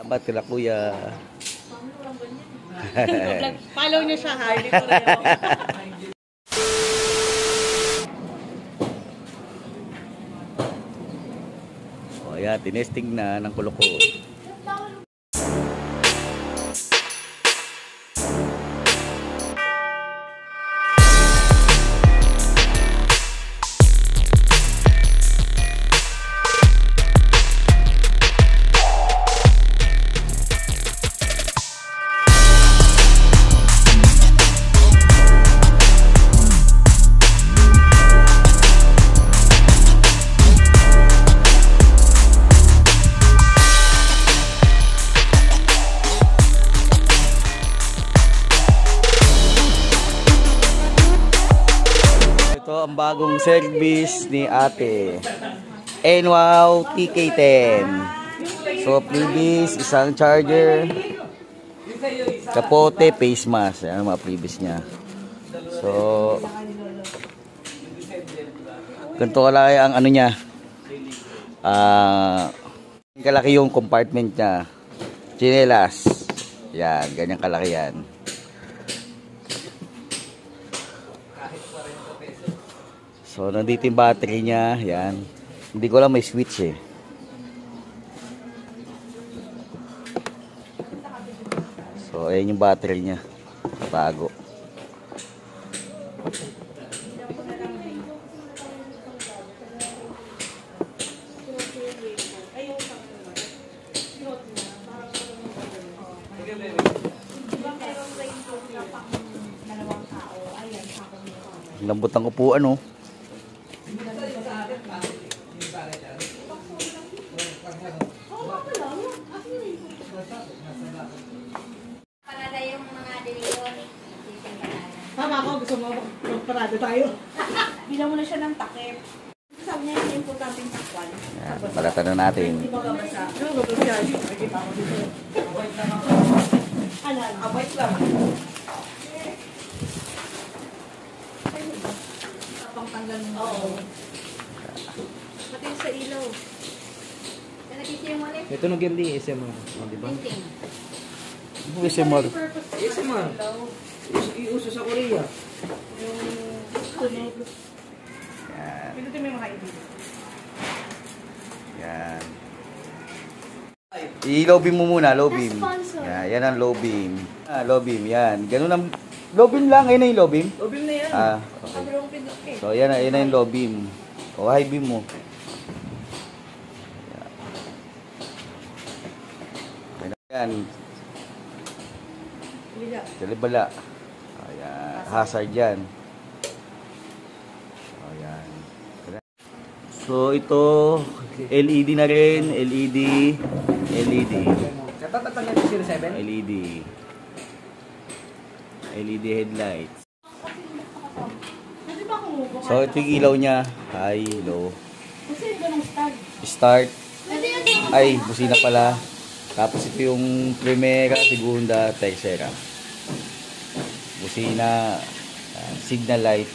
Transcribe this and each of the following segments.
Salamat kila kuya. Follow niyo siya ha. Hindi ko rin. O ayan, tinesting na ng kuloko. Ito ang bagong service ni ate. NWOW TK10. So, previous, isang charger, kapote, face mask. Ayan ang mga previous niya. So, ganito kalaki ang ano niya. Kalaki yung compartment niya. Chinelas. Yan, ganyan kalaki yan. So, nandito yung battery niya. Yan. Hindi ko lang may switch eh. So, ayan yung battery niya. Bago. Lambot ang upuan oh. Tama ako, gusto mo magparado tayo. Bilang mo na siya ng takip. Sabi niya yung importanteng takwan. Yan, balatan na natin. Hindi ba kabasa? Ano ba siya? Nakikita ko dito. Avoid lang. Kapang tanggal mo. Oo. Pati sa ilaw. Kaya nakikita mo ulit. Ito nung game di SMR. Diba? Tinting. SMR. SMR. Iuso sa Korea. Yung tunog. Yan. Pinutin mo yung mga ibig. Yan. I-low beam mo muna, low beam. Yan, yan ang low beam. Low beam, yan. Ganun ang low beam lang, ayun na yung low beam. Low beam na yan. Okay. So, yan na yung low beam. O, high beam mo. Yan. Dalibala. Ayan. Hazard yan. Ayan. So, ito, LED na rin. LED. LED. Katatapan niya yung 07? LED. LED headlights. So, ito yung ilaw niya. High, low. Kasi ganun start. Start. Ay, busina pala. Tapos ito yung primera, segunda, tercera. Busina, signal light,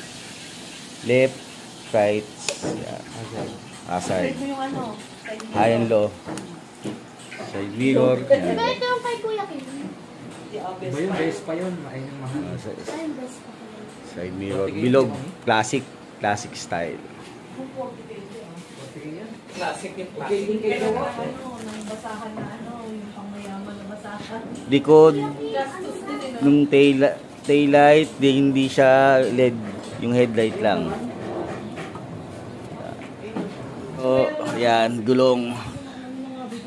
left, right, hazard. Side mo yung ano. High and low. Side mirror. Diba ito yung kay Kuya Kim? Ba yung base pa yun? Ayun yung mahal. Ayun, best pa pala. Side mirror. Bilog. Classic. Classic style. Classic yung Okay, din kayo nang basahan na ano, yung pangmayaman na basahan. Likod. Gastos din eh, no? Nung taillight, hindi siya LED. Yung headlight lang. So, ayan. Gulong.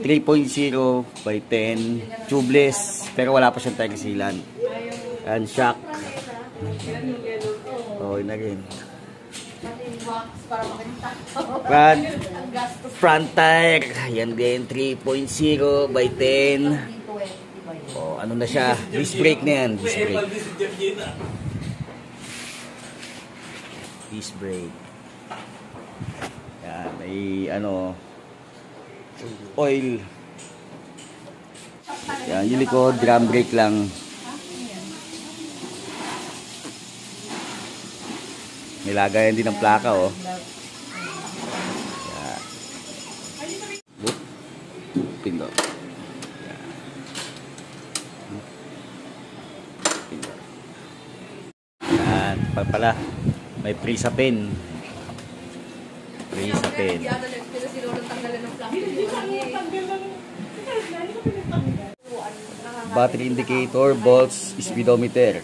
3.0 by 10. Tubeless. Pero wala pa siyang tagisilan. And shock. Oh, yun na rin. Front tire. Yan din. 3.0 by 10. Oh, ano na siya? Disc brake na yan. Disc brake. Disc brake. Yan. Ay, ano, oil. Yan, yung likod, drum brake lang. Nilagayan din ng plaka, oh. Yan. Pindot. Yan. pa pala. May free sa pen. Free sa pen. Pero si Lolo tanggalan ng plastic. Battery indicator, volts, speedometer.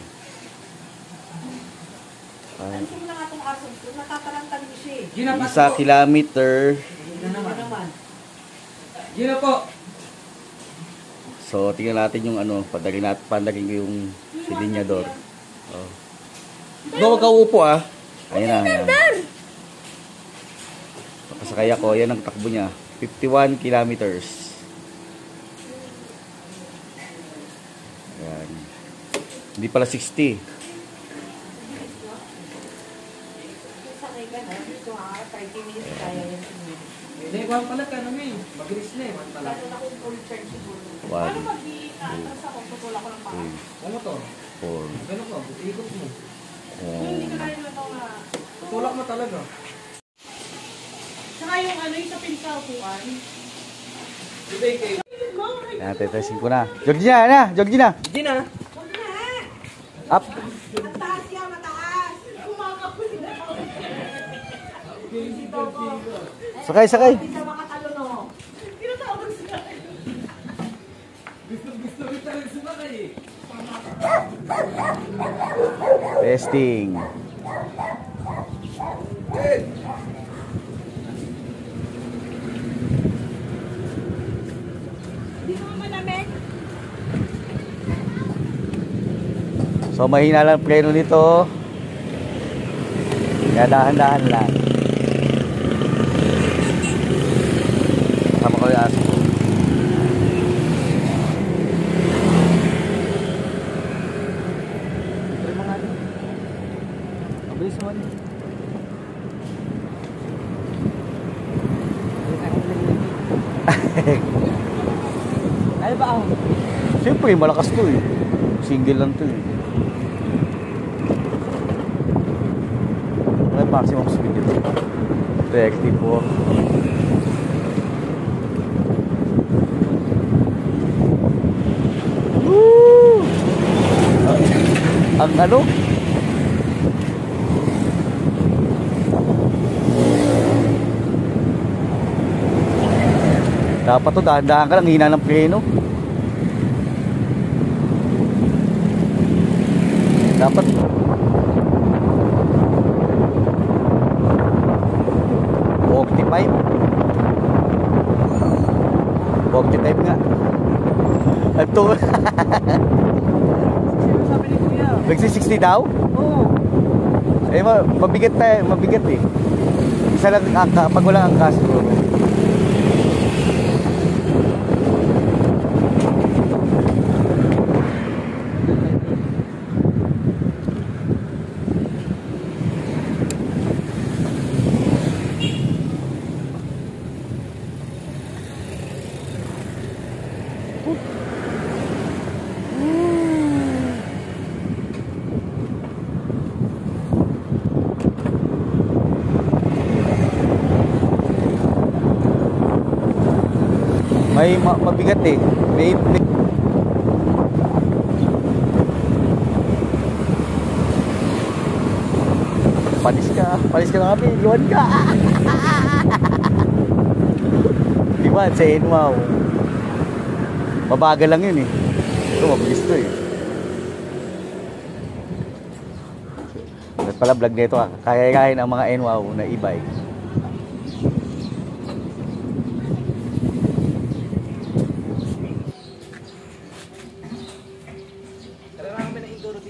Ano na nga itong aso? Natatarantang mo siya eh. Gina, Isa kilometer. Gina naman. Ano naman? Gina po. So, tingnan natin yung ano, pandagin ko yung silinyador. Oh. Huwag ka uupo ah. Ayan na, ayan. Pasakay ako, yan ang takbo niya. 51 kilometers. Ayan. Hindi pala 60. Sakay ka na. Ito nga, 30 minutes kaya yan. Hindi, wala pala ka namin. Mabilis na eh, wala pala. Lalo na kung full charge siguro. 1, Paano mag-i-atras ako? Tutula ko ng paa. 2, Ano to? 4, Ganun ko, ikot mo. Hindi ko kaya na ito nga. Tulak mo talaga. Saka yung ano, yung sa pinsa-upuan. Hindi kayo. Ayan, tetesin ko na. Georgina, na! Georgina! Gina! Up! Mataas yan, mataas! Kumakap ko sila. Sakay, sakay! Hindi siya makatalon, no? Tinatawag sila. Gusto kita rin sumakay eh. Testing. Hindi mo malamig. So mahina lang preno nito. Kaya dahan-dahan lang. Kasama ko yung aso. Mabilis naman eh. Ay ba ako? Siyempre malakas to eh. Single lang to eh. Ano yung maximum speed nito? 34. Woo! Ang ano? Dapat to dahan-dahan ka lang, hina ng preno. Dapat 45 nga. Ito. Sabi ni Kuya. Nagsi-60 daw? Oo. Eh, mabigat tayo, mabigat eh. Isa lang angka, pag walang angka siguro. May mabigat eh. May palis ka na kami, iwan ka. Diba, sa Enwaw. Mabagal lang yun eh. Ito, mabilis to eh. At pala vlog nito ah. Kaya-kayahin ang mga Enwaw na e-bike. Tara na kami na Indoro B.